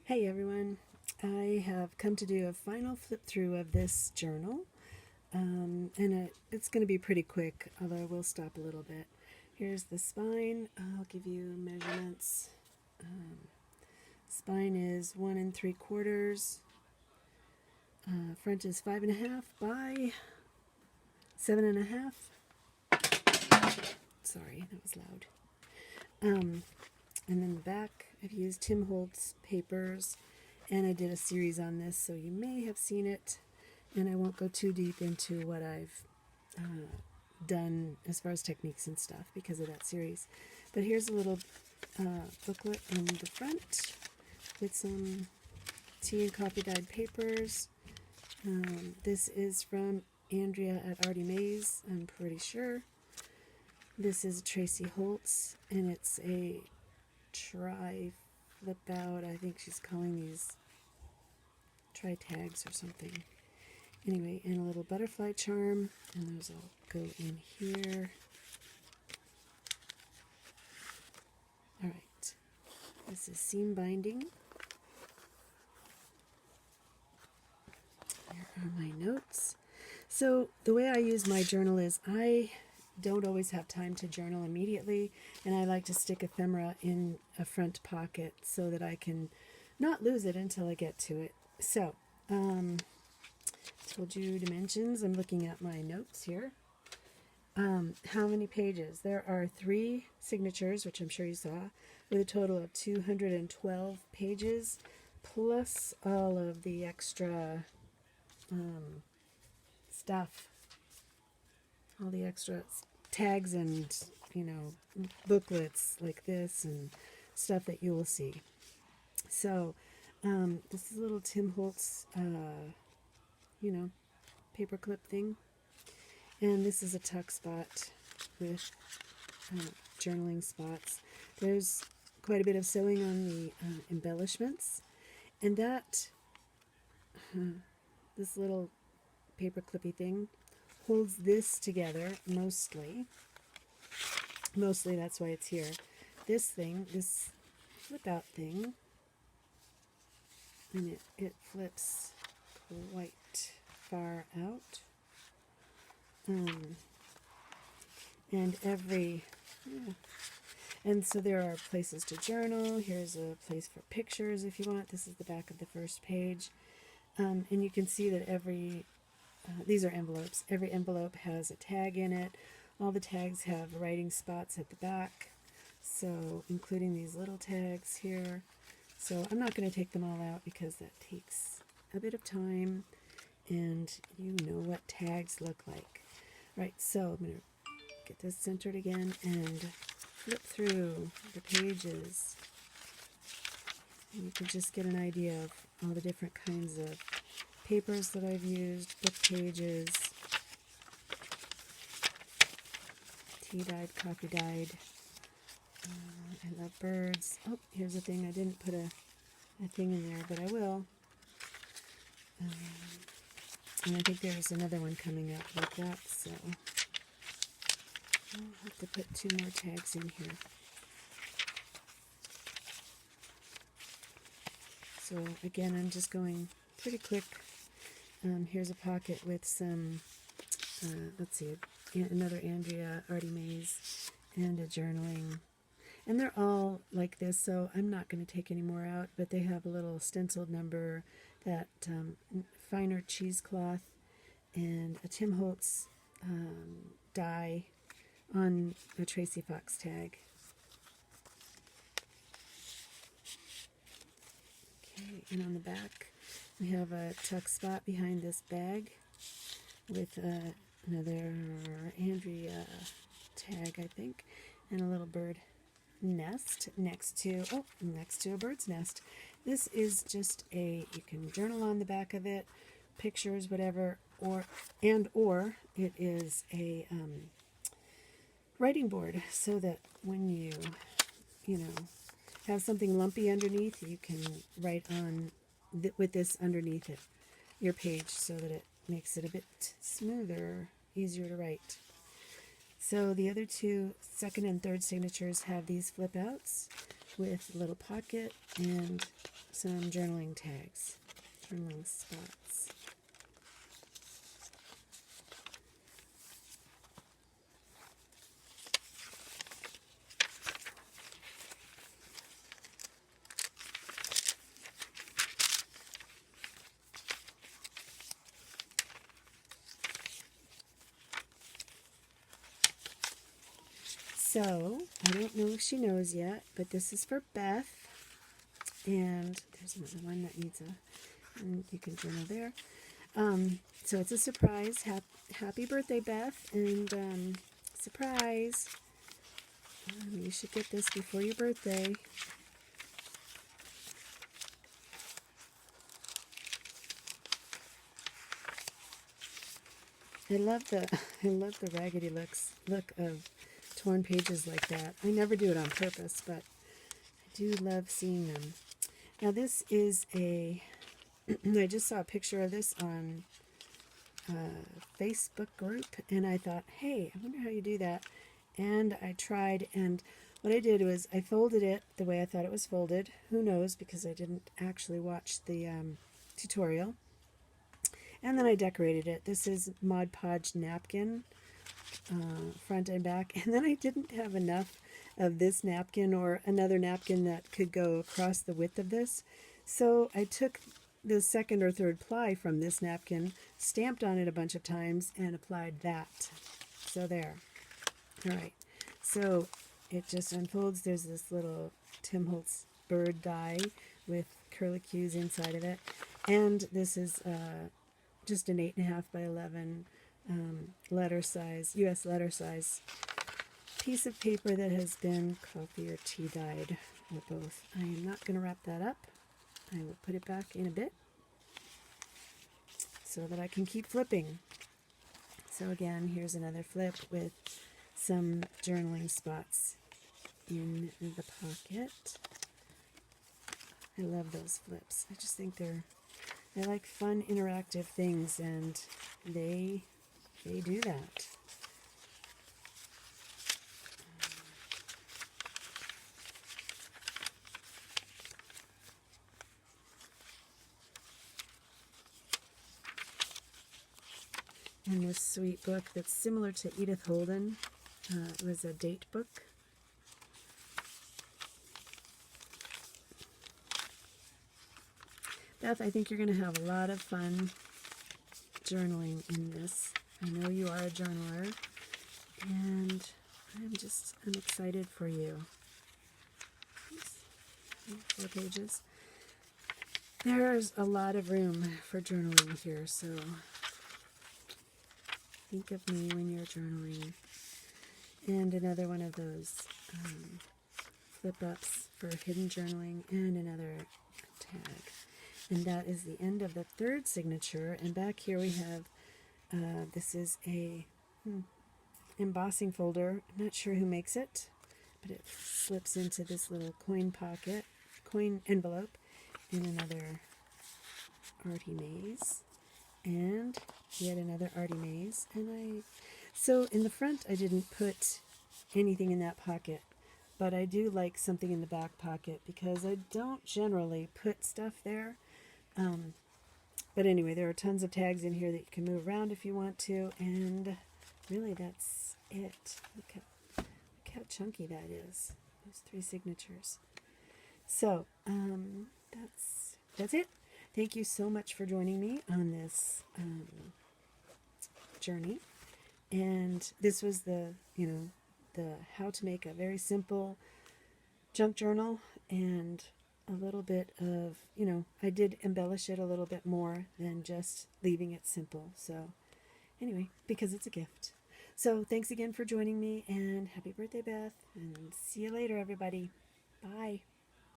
Hey everyone, I have come to do a final flip through of this journal, it's going to be pretty quick, although I will stop a little bit. Here's the spine. I'll give you measurements. Spine is 1 3/4. Front is 5.5 by 7.5. Sorry, that was loud. And then the back, I've used Tim Holtz papers, and I did a series on this, so you may have seen it, and I won't go too deep into what I've done as far as techniques and stuff because of that series. But here's a little booklet in the front with some tea and coffee dyed papers. This is from Andrea at Artie Mays, I'm pretty sure. This is Tracy Holtz, and it's a flip out. I think she's calling these tri tags or something. Anyway, and a little butterfly charm, and those all go in here. All right, this is seam binding. Here are my notes. So the way I use my journal is I don't always have time to journal immediately, and I like to stick ephemera in a front pocket so that I can not lose it until I get to it. So, told you dimensions. I'm looking at my notes here. How many pages? There are 3 signatures, which I'm sure you saw, with a total of 212 pages, plus all of the extra stuff. All the extra tags and, booklets like this and stuff that you will see. So, this is a little Tim Holtz, paperclip thing. And this is a tuck spot with journaling spots. There's quite a bit of sewing on the embellishments. And that, this little paperclippy thing, holds this together mostly. Mostly, that's why it's here. This thing, this flip out thing, and it flips quite far out. And so there are places to journal. Here's a place for pictures if you want. This is the back of the first page. And you can see that these are envelopes. Every envelope has a tag in it. All the tags have writing spots at the back, so including these little tags here. So I'm not going to take them all out because that takes a bit of time, and you know what tags look like. Right, so I'm going to get this centered again and flip through the pages. And you can just get an idea of all the different kinds of papers that I've used, book pages, tea dyed, coffee dyed. I love birds. Oh, here's a thing. I didn't put a thing in there, but I will. And I think there's another one coming up like that, so I'll have to put 2 more tags in here. So again, I'm just going pretty quick. Here's a pocket with some, let's see, another Andrea Artie Mays and a journaling. And they're all like this, so I'm not going to take any more out, but they have a little stenciled number, that finer cheesecloth, and a Tim Holtz die on a Tracy Fox tag. Okay, and on the back, we have a tuck spot behind this bag with another Andrea tag, I think, and a little bird nest next to a bird's nest. This is just you can journal on the back of it, pictures, whatever, or it is a writing board, so that when you have something lumpy underneath, you can write on with this underneath it, your page, so that it makes it a bit smoother, easier to write. So the other 2 second and third signatures have these flip outs with a little pocket and some journaling tags, journaling spots. So, I don't know if she knows yet, but this is for Beth. And there's another one that needs and you can journal there. So it's a surprise. Happy birthday, Beth. And surprise. You should get this before your birthday. I love the raggedy look of torn pages like that. I never do it on purpose, but I do love seeing them. Now this is I just saw a picture of this on a Facebook group, and I thought, hey, I wonder how you do that. And I tried, and what I did was I folded it the way I thought it was folded. Who knows, because I didn't actually watch the tutorial. And then I decorated it. This is Mod Podge napkin, front and back. And then I didn't have enough of this napkin or another napkin that could go across the width of this. So I took the second or third ply from this napkin, stamped on it a bunch of times, and applied that. So there. All right. So it just unfolds. There's this little Tim Holtz bird die with curlicues inside of it. And this is just an 8.5 by 11 letter size, U.S. letter size piece of paper that has been coffee or tea dyed, or both. I am not going to wrap that up. I will put it back in a bit so that I can keep flipping. So again, here's another flip with some journaling spots in the pocket. I love those flips. I just think they're like fun interactive things, and they do that. And this sweet book that's similar to Edith Holden. It was a date book. Beth, I think you're going to have a lot of fun journaling in this. I know you are a journaler, and I'm excited for you. Oops. 4 pages. There's a lot of room for journaling here, so think of me when you're journaling. And another one of those flip-ups for hidden journaling, and another tag. And that is the end of the third signature. And back here we have, this is a embossing folder. I'm not sure who makes it, but it slips into this little coin pocket, coin envelope, and another Artie Maze. And yet another Artie Maze. So in the front I didn't put anything in that pocket, but I do like something in the back pocket because I don't generally put stuff there. But anyway, there are tons of tags in here that you can move around if you want to, and really that's it. Look how chunky that is. Those 3 signatures. So that's it. Thank you so much for joining me on this journey. And this was the how to make a very simple junk journal, and a little bit of, I did embellish it a little bit more than just leaving it simple. So anyway, because it's a gift. So thanks again for joining me, and happy birthday, Beth, and see you later, everybody. Bye.